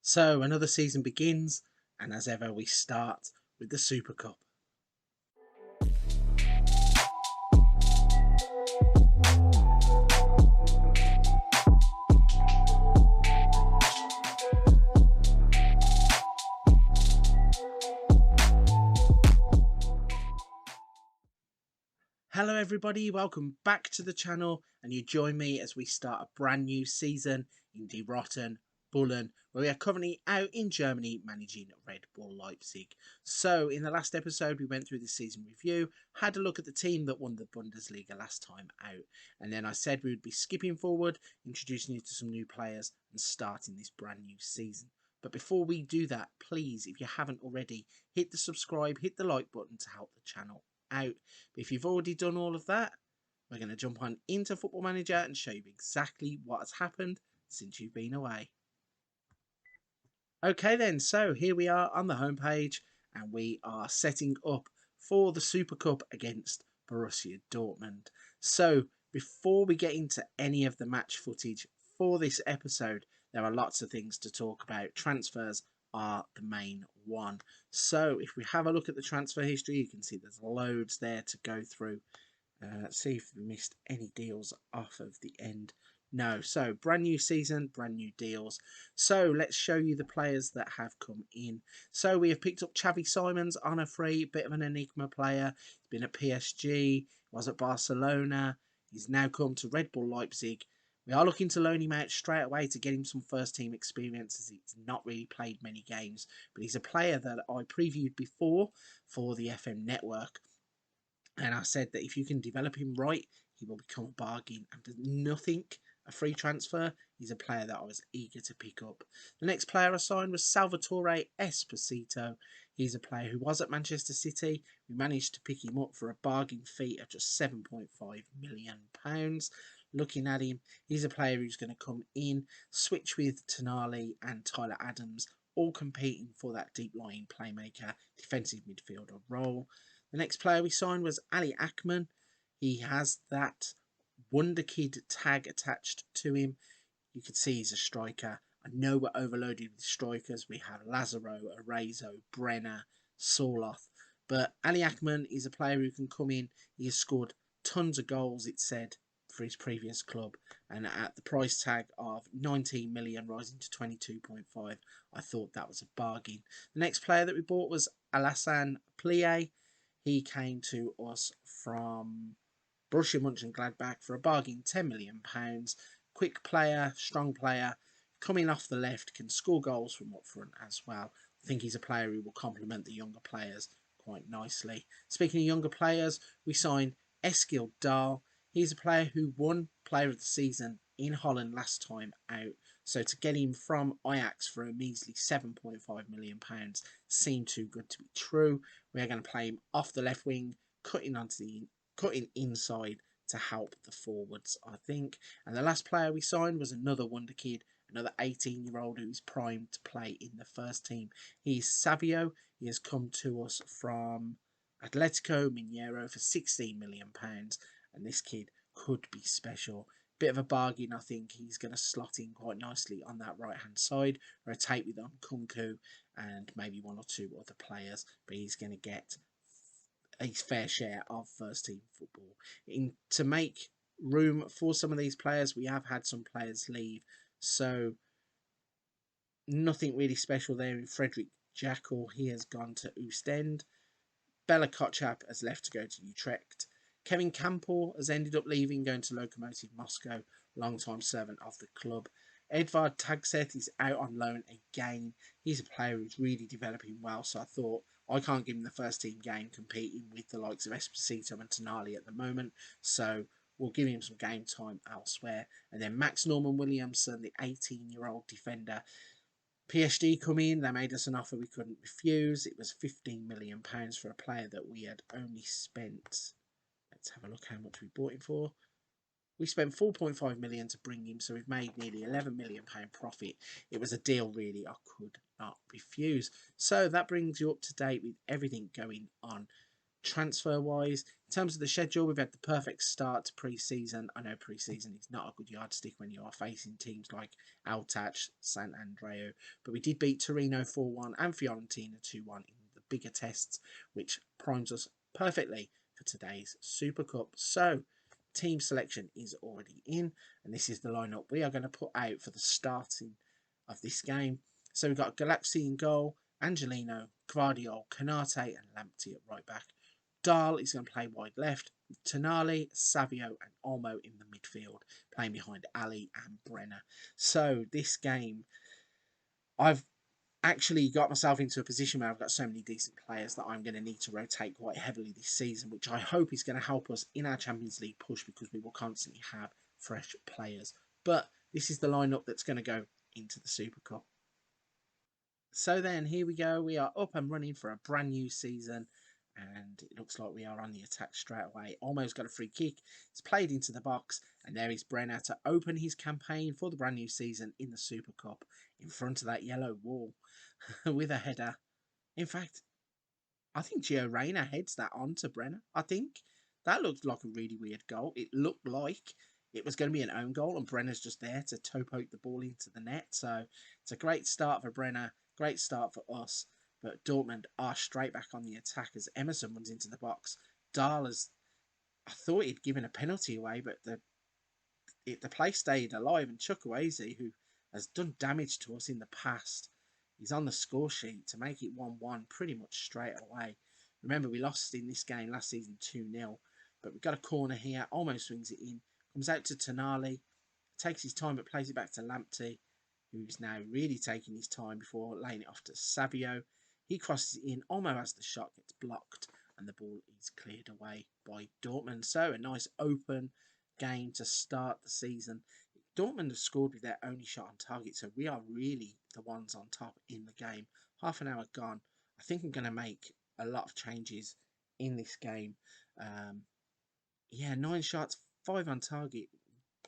So another season begins, and as ever, we start with the Supercup. Hello everybody, welcome back to the channel, and you join me as we start a brand new season in the Roten Bullen, where we are currently out in Germany managing Red Bull Leipzig. So in the last episode we went through the season review, had a look at the team that won the Bundesliga last time out, and then I said we would be skipping forward, introducing you to some new players and starting this brand new season. But before we do that, please, if you haven't already, hit the subscribe, hit the like button to help the channel out. But if you've already done all of that, we're going to jump on into Football Manager and show you exactly what has happened since you've been away. Okay then, so here we are on the homepage and we are setting up for the Super Cup against Borussia Dortmund. So before we get into any of the match footage for this episode, there are lots of things to talk about. Transfers are the main one. So if we have a look at the transfer history, you can see there's loads there to go through. Let's see if we missed any deals off of the end. No, so brand new season, brand new deals. So let's show you the players that have come in. So we have picked up Xavi Simons on a free, bit of an enigma player. He's been at PSG, was at Barcelona. He's now come to Red Bull Leipzig. We are looking to loan him out straight away to get him some first team experience, as he's not really played many games. But he's a player that I previewed before for the FM network. And I said that if you can develop him right, he will become a bargain. And there's nothing a free transfer. He's a player that I was eager to pick up. The next player I signed was Salvatore Esposito. He's a player who was at Manchester City. We managed to pick him up for a bargain fee of just £7.5 million. Looking at him, he's a player who's going to come in, switch with Tonali and Tyler Adams, all competing for that deep-lying playmaker, defensive midfielder role. The next player we signed was Ali Akman. He has that Wonder Kid tag attached to him. You can see he's a striker. I know we're overloaded with strikers. We have Lazaro, Arezzo, Brenner, Soloth. But Ali Akman is a player who can come in. He has scored tons of goals, it said, for his previous club. And at the price tag of 19 million rising to 22.5, I thought that was a bargain. The next player that we bought was Alassane Plie. He came to us from Borussia Mönchengladbach for a bargain £10 million. Quick player, strong player, coming off the left, can score goals from up front as well. I think he's a player who will complement the younger players quite nicely. Speaking of younger players, we signed Eskil Dahl. He's a player who won Player of the Season in Holland last time out. So to get him from Ajax for a measly £7.5 million seemed too good to be true. We are going to play him off the left wing, cutting inside to help the forwards, I think. And the last player we signed was another wonder kid, another 18-year-old who's primed to play in the first team. He's Savio. He has come to us from Atletico Mineiro for £16 million. And this kid could be special. Bit of a bargain, I think. He's going to slot in quite nicely on that right-hand side. Rotate with Kunku and maybe one or two other players. But he's going to get his fair share of first-team football. To make room for some of these players, we have had some players leave. So nothing really special there in Frederick Jackal. He has gone to Ostend. Bela Kotchap has left to go to Utrecht. Kevin Campbell has ended up leaving, going to Lokomotiv Moscow, long-time servant of the club. Edvard Tagseth is out on loan again. He's a player who's really developing well, so I thought I can't give him the first team game competing with the likes of Esposito and Tonali at the moment, so we'll give him some game time elsewhere. And then Max Norman Williamson, the 18-year-old defender. PSG come in, they made us an offer we couldn't refuse. It was £15 million for a player that we had only spent... Let's have a look how much we bought him for. We spent £4.5 million to bring him, so we've made nearly £11 million profit. It was a deal really I could not refuse. So that brings you up to date with everything going on. Transfer-wise, in terms of the schedule, we've had the perfect start to pre-season. I know pre-season is not a good yardstick when you are facing teams like Altach, San Andreu, but we did beat Torino 4-1 and Fiorentina 2-1 in the bigger tests, which primes us perfectly for today's Super Cup. So, team selection is already in, and this is the lineup we are going to put out for the starting of this game. So we've got Galaxy in goal, Angelino, Gvardiol, Canate and Lamptey at right back. Dahl is going to play wide left, with Tonali, Savio and Olmo in the midfield, playing behind Ali and Brenner. So this game, I've actually got myself into a position where I've got so many decent players that I'm going to need to rotate quite heavily this season, which I hope is going to help us in our Champions League push because we will constantly have fresh players. But this is the lineup that's going to go into the Super Cup. So then, here we go. We are up and running for a brand new season. And it looks like we are on the attack straight away. Almost got a free kick. It's played into the box. And there is Brenner to open his campaign for the brand new season in the Super Cup. In front of that yellow wall. With a header. In fact, I think Gio Reyna heads that on to Brenner. I think. That looked like a really weird goal. It looked like it was going to be an own goal. And Brenner's just there to toe poke the ball into the net. So it's a great start for Brenner. Great start for us. But Dortmund are straight back on the attack as Emerson runs into the box. Dahl has, I thought he'd given a penalty away, but the play stayed alive. And Chukwueze, who has done damage to us in the past, he's on the score sheet to make it 1-1 pretty much straight away. Remember, we lost in this game last season 2-0, but we've got a corner here. Almost swings it in. Comes out to Tonali. Takes his time, but plays it back to Lamptey, who's now really taking his time before laying it off to Savio. He crosses it in, Olmo has the shot, gets blocked, and the ball is cleared away by Dortmund. So a nice open game to start the season. Dortmund have scored with their only shot on target, so we are really the ones on top in the game. Half an hour gone. I think I'm going to make a lot of changes in this game. 9 shots, 5 on target.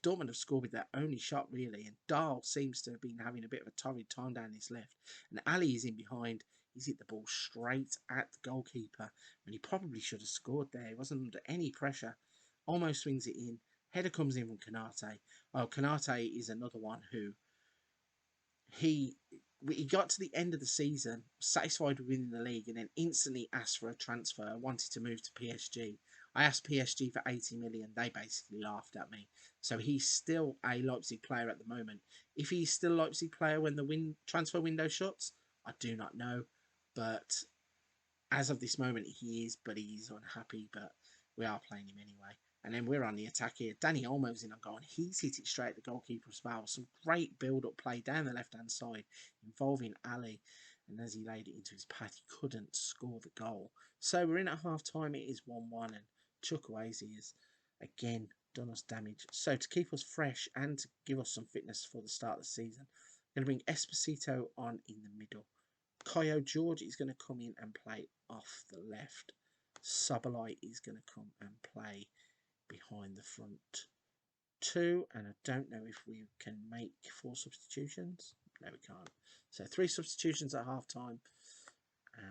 Dortmund have scored with their only shot, really, and Dahl seems to have been having a bit of a torrid time down his left. And Ali is in behind. He's hit the ball straight at the goalkeeper, and he probably should have scored there. He wasn't under any pressure. Almost swings it in. Header comes in from Canate. Oh, Canate is another one who he got to the end of the season, satisfied with winning the league, and then instantly asked for a transfer, wanted to move to PSG. I asked PSG for 80 million. They basically laughed at me. So he's still a Leipzig player at the moment. If he's still a Leipzig player when the transfer window shuts, I do not know. But as of this moment, he is, but he is unhappy. But we are playing him anyway. And then we're on the attack here. Danny Olmo's in on goal, and he's hit it straight at the goalkeeper as well. Some great build-up play down the left-hand side involving Ali. And as he laid it into his path, he couldn't score the goal. So we're in at half-time. It is 1-1, and Chukwueze has, again, done us damage. So to keep us fresh and to give us some fitness for the start of the season, I'm going to bring Esposito on in the middle. Caio George is going to come in and play off the left. Sobolai is going to come and play behind the front 2, and I don't know if we can make 4 substitutions. No, we can't. So 3 substitutions at half time,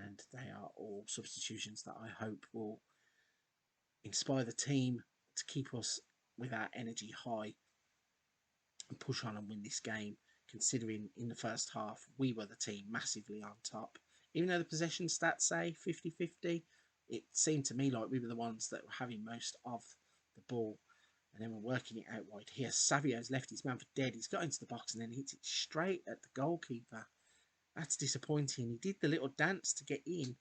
and they are all substitutions that I hope will inspire the team to keep us with our energy high and push on and win this game, considering in the first half we were the team massively on top. Even though the possession stats say 50-50, it seemed to me like we were the ones that were having most of the ball. And then we're working it out wide here. Savio's left his man for dead. He's got into the box and then hits it straight at the goalkeeper. That's disappointing. He did the little dance to get in.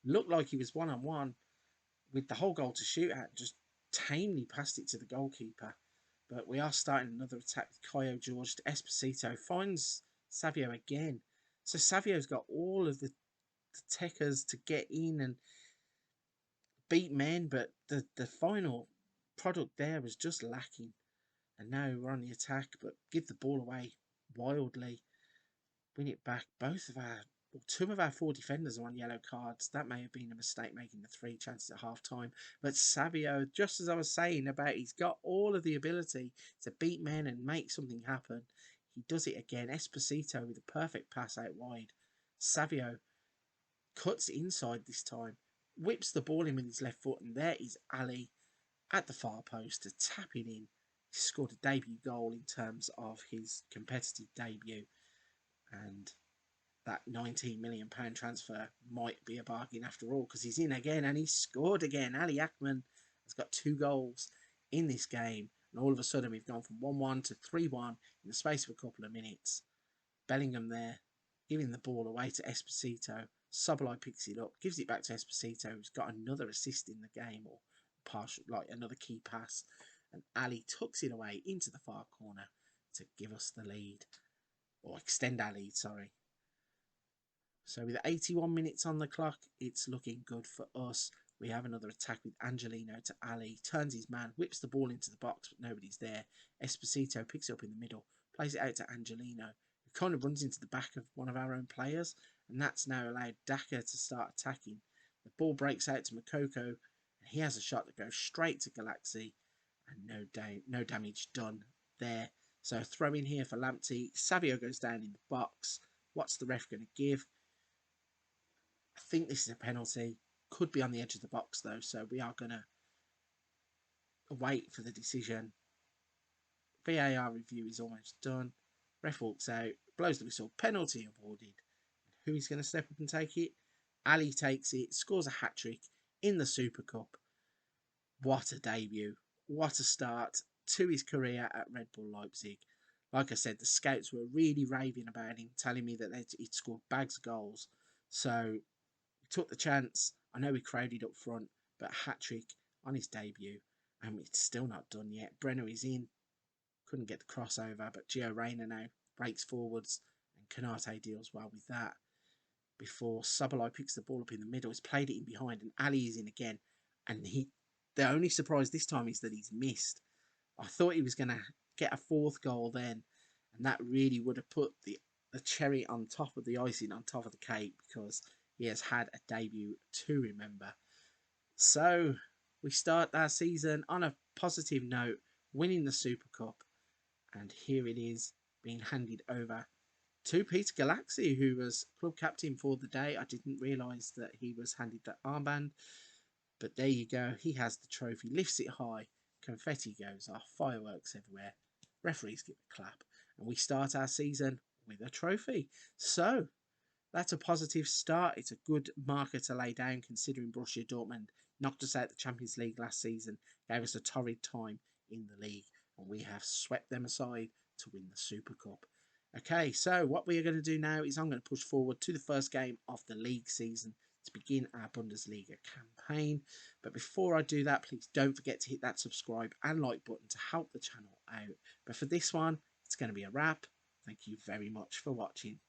Looked like he was one-on-one with the whole goal to shoot at. Just tamely passed it to the goalkeeper. But we are starting another attack with Caio George to Esposito. Finds Savio again. So Savio's got all of the techers to get in and beat men. But the final product there was just lacking. And now we're on the attack, but give the ball away wildly. Win it back. Two of our 4 defenders are on yellow cards. That may have been a mistake, making the 3 chances at half time. But Savio, just as I was saying about, he's got all of the ability to beat men and make something happen. He does it again. Esposito with a perfect pass out wide. Savio cuts inside this time. whips the ball in with his left foot, and there is Ali at the far post to tap it in. He scored a debut goal in terms of his competitive debut, and that £19 million transfer might be a bargain after all, because he's in again and he's scored again. Ali Akman has got 2 goals in this game, and all of a sudden we've gone from 1-1 to 3-1 in the space of a couple of minutes. Bellingham there, giving the ball away to Esposito. Sobolai picks it up, gives it back to Esposito, who's got another assist in the game, or partial, like another key pass. And Ali tucks it away into the far corner to give us the lead, or extend our lead, sorry. So with 81 minutes on the clock, it's looking good for us. We have another attack with Angelino to Ali. Turns his man, whips the ball into the box, but nobody's there. Esposito picks it up in the middle, plays it out to Angelino, who kind of runs into the back of one of our own players. And that's now allowed Daka to start attacking. The ball breaks out to Makoko, and he has a shot that goes straight to Galaxy. And no damage done there. So throw in here for Lamptey. Savio goes down in the box. What's the ref going to give? I think this is a penalty. Could be on the edge of the box though, so we are going to wait for the decision. VAR review is almost done. Ref walks out, blows the whistle, penalty awarded. Who is going to step up and take it? Ali takes it, scores a hat-trick in the Super Cup. What a debut. What a start to his career at Red Bull Leipzig. Like I said, the scouts were really raving about him, telling me that he'd scored bags of goals. So we took the chance. I know we crowded up front, but a hat-trick on his debut. And it's still not done yet. Brenner is in. Couldn't get the crossover, but Gio Reyna now breaks forwards. And Canate deals well with that. Before Sobolai picks the ball up in the middle, he's played it in behind, and Ali is in again. And the only surprise this time is that he's missed. I thought he was going to get a 4th goal then, and that really would have put the cherry on top of the icing, on top of the cake, because he has had a debut to remember. So we start our season on a positive note, winning the Super Cup, and here it is being handed over to Peter Galaxy, who was club captain for the day. I didn't realise that he was handed that armband, but there you go. He has the trophy, lifts it high, confetti goes off, fireworks everywhere, referees give a clap, and we start our season with a trophy. So that's a positive start. It's a good marker to lay down, considering Borussia Dortmund knocked us out the Champions League last season, gave us a torrid time in the league, and we have swept them aside to win the Super Cup. Okay, so what we are going to do now is I'm going to push forward to the first game of the league season to begin our Bundesliga campaign. But before I do that, please don't forget to hit that subscribe and like button to help the channel out. But for this one, it's going to be a wrap. Thank you very much for watching.